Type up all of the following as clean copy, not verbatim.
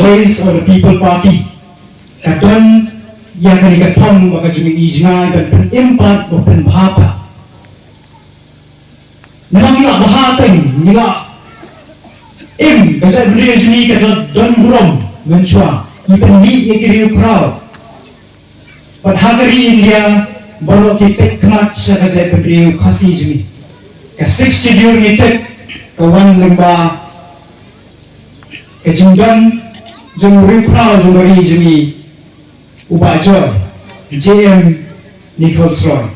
Voice of the People Party. Kadon yang kani katong baka jumi ijngai dan pen empat o pen bahapa. Namang nila bahateng nila kasi berdiri jumi kadon don burom menchua ipen ni ikiriu crowd. Padhagari India baru kita kemat sekali berdiri kasih jumi. Ke 60 diur ni cek kawan lemba kejinggan jumri crowd jumri jumi. Ubajoy, J.M. Nichols Roy.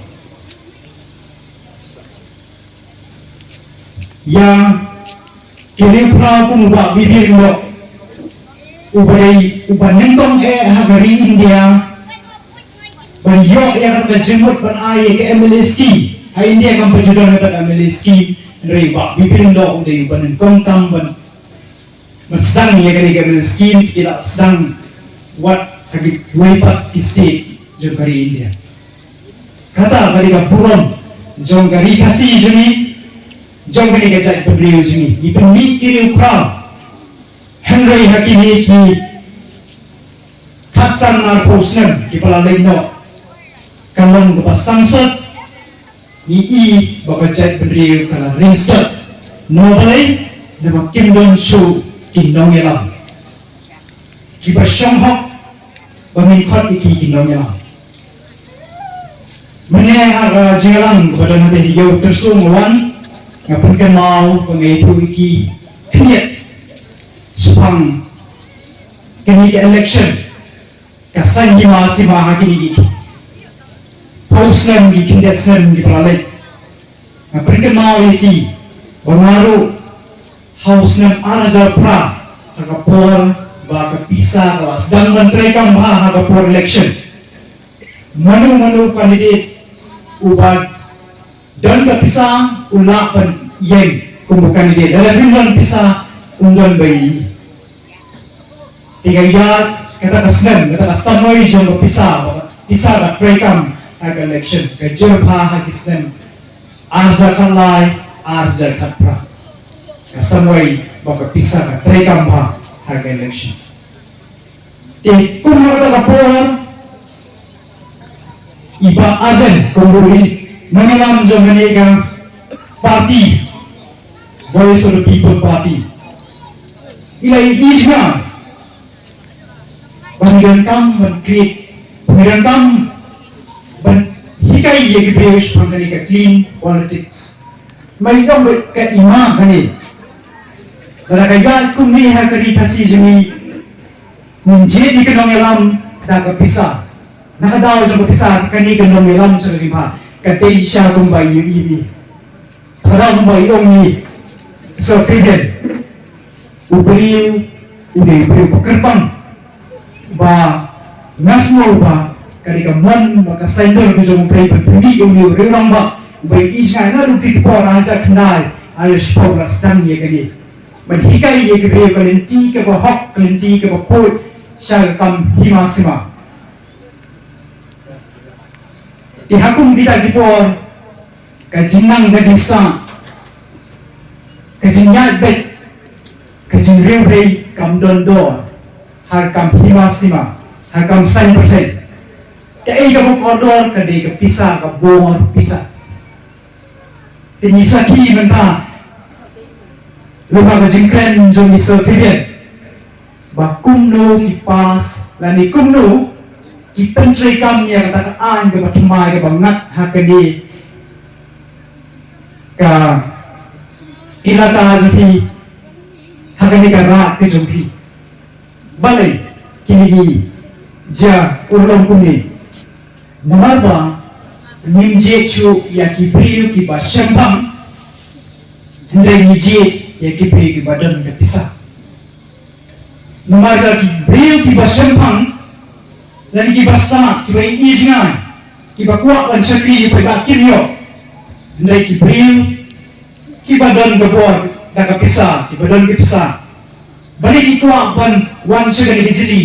Yang kini pernah pemubah bibir lo, ubanentong hagari India, banyak yang akan jemput penai ke MLSC, India akan berjuang ke MLSC, reba bibir lo udah ubanentong tamban, masang ya kini ke MLSC tidak sedang what hagi waipat isi jongkari India. Kata bagi kapuron jongkari kasih jemi jongkari kecak berdiri jemi. Ipen mikir ukram Henry Hakimi ki katsan narposnem ki pala leno kalong lepas sangsot i baka cak berdiri kala ringstot nobalai nama Kim Dong Su Kindong Yelam ki basyonghok pemikot iki kinongnya. Menengah jalan kepada nanti dia tersungguhan, ngapun kenal pengaitu iki kenyat sepang kenyat election kasan masih mahaki iki. Pausnem iki kendesnem di peralek. Ngapun kenal iki pengaruh hausnem arja pra agapor baka pisa kawas dan menteri kamha haga for election manu kandidat ubad dan ka pisa ulapan yeng kumu kandidat dalam bilan pisa undan bayi tiga yat kata kasnem kata kasamoi jong pisa ka prekam haga election ka jorpa haga kasnem arja kanlai arja katpra kasamoi baka pisa ka prekam harga election. Kung mga kapor, iba aden kumbuli manilam jo maniga party, Voice of the People Party. Ilai ijna, pemikiran kam men-create, pemikiran kam men-hikai yang diberius pangkani ke clean politics. May yung ke ima kani. Kalau kaya kung ni hakari kasi jumi menjadi kenong elam nak pisah, nak daw sa pisah kani kenong elam sa lima katay siya kung ba ini, parang ba yung ni sa freedom, uberiu pekerpang ba nasmo ba kani kaman makasaytor ko jong pray pagpili yung ni rirang ba isya na lukit po raja kenal ayos po rasang ya kani. Menhikai ye kebeu kalenti ke bahok kalenti ke bakut syal kam himasima dihakum tidak dipor kajinang gadisa kajinyat bet kajinreu kam dondo har kam himasima har kam sain persen kei ke bakodor kadai ke pisah ke bor pisah tinisaki mentah lupa kejengkren jom bisa pilihan bakumno kipas lani kumno kipentri kam yang takaan ke batumai ke bangat hakani ka ilata jupi hakani ka rak ke jupi balai kini ja urlong kumni namarba nimje chu ya kipriu ki basyambang hendai nije ya kipri ki badan ke pisah. Numarga ki brio ki basempang dan ki basta ki bai ijngan ki bakuak lan sakri ki bai kiryo ndai ki brio ki badan ke buat daga pisah ki badan ke pisah balik ki kuak ban wan segala ki jadi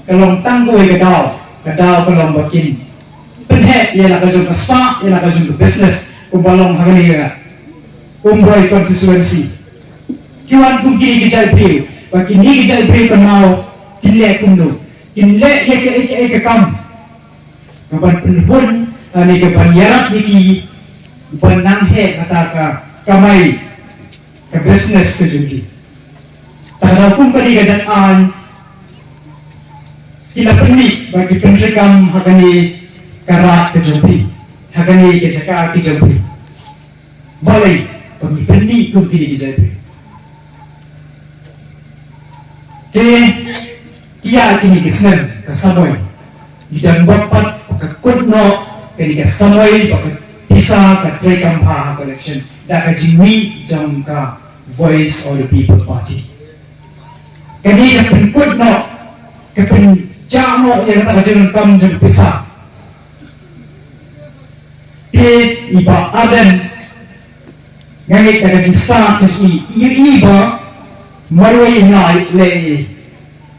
kalong tanggo ke daw kalong bakin penhet ya la kajung kaspa ya la kajung business umbalong hagani ga Umroy constituency. Kiwan kung kini kijay piyo. bagi ni kita beri penau kinlek kumno kinlek ke kam kapan penpun ni ke panyarak ni benang he kata ka kamai ke business ke judi tak company kerajaan kita perni bagi pensekam hakani karak ke judi hakani ke cakap ke judi boleh bagi perni company ke judi jadi dia kini kesan kesamai di dalam bapat kekutno kini kesamai pakai pisah ke kampa collection dah kejimi jangka voice of the people party kini kekutno kepenjamo yang tak jalan kam jang pisah iba adan ngait ada kisah kesi iba marwai nai le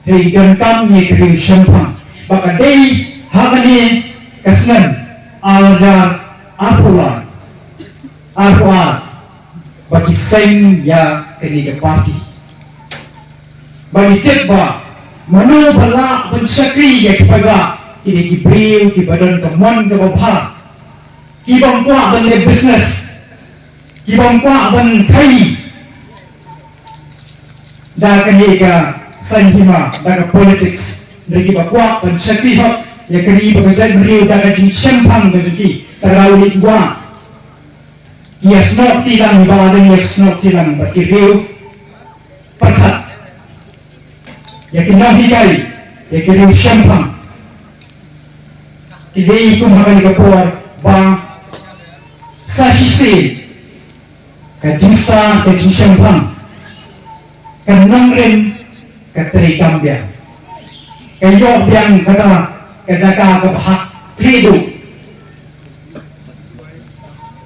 hei dan kam ni kering shampang baka dei hakani kasnan aljar arpuan bagi seng ya kini ke parti bagi tebba manu bala pensakri ya kepada ini kibriu ki badan kemon ke bapa ki bangkwa ban business ki bangkwa ban kai dah kini ke sanhima dah politics bagi bakwa pensakri hak ya kini bekerja beriu dah kajin shampang bezuki terlalu gua ia snok tilang badan ia snok tilang berkiriu perkat ya kena higai ya kiriu shampang kini itu makan di kapur bang sahisi kajinsa kajin shampang kenangren kateri kambia kayok yang kata kejaka kebahak hidup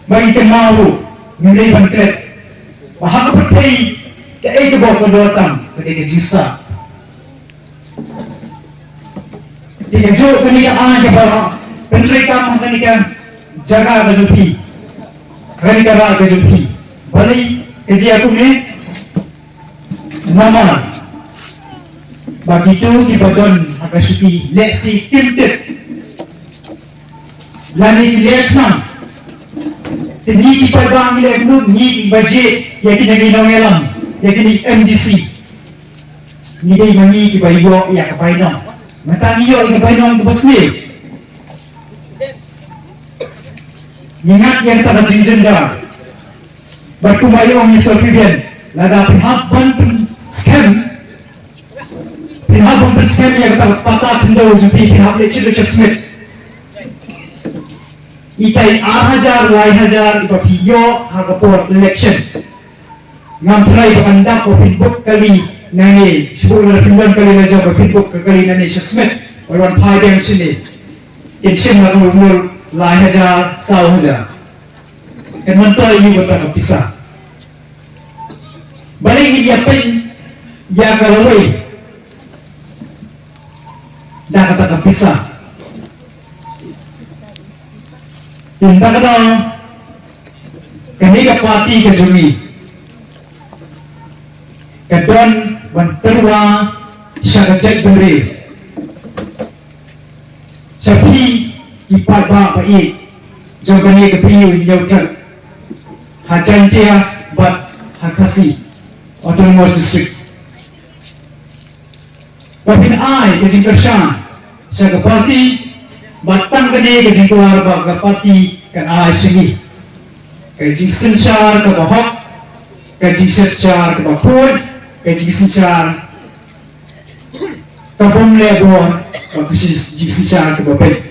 bagi kenau milih bangkret bahak pertai ke itu bawa keduatan ketika jisa tiga jauh kenikah ke bawah penderita mengenikan jaga kejupi kenikah kejupi balik kerja aku ni nama bagi itu kita don akan suki leksi filter lani lihatna ni kita bang lihat nu ni budget yang kita ni nongelam yang kita MDC ni dia mani kita yo ya ke paino mata ni yo ke paino ke bosni ingat yang tak jinjin dah berkumayo ni sofian lada pihak ban scam pihak pembersihkan yang kata patah tendau jumpi pihak leceh Smith ikai 8,000 9,000 ipa piyo hagapor election ngam try pakandak o pinbuk kali nani siguro na pindan kali na job o pinbuk kali nani Smith warwan payang sini insin na kumul 9,000 10,000 kan mantoy ni bata kapisa balik dia pen ya kalaway dah kata kapisa tinta kata kaniga parti ke jumi kedon banterwa syagajak beri sapi kipat ba pai jogani ke piu nyautan hajantia bat hakasi autonomous district Wapin ai ke jingkashan sa parti batang kene ke jingkuar ba parti kan ai sini ke jingsenchar ke bahok ke jingsenchar ke bapur ke jingsenchar ke bomle bon ke jingsenchar ke bapet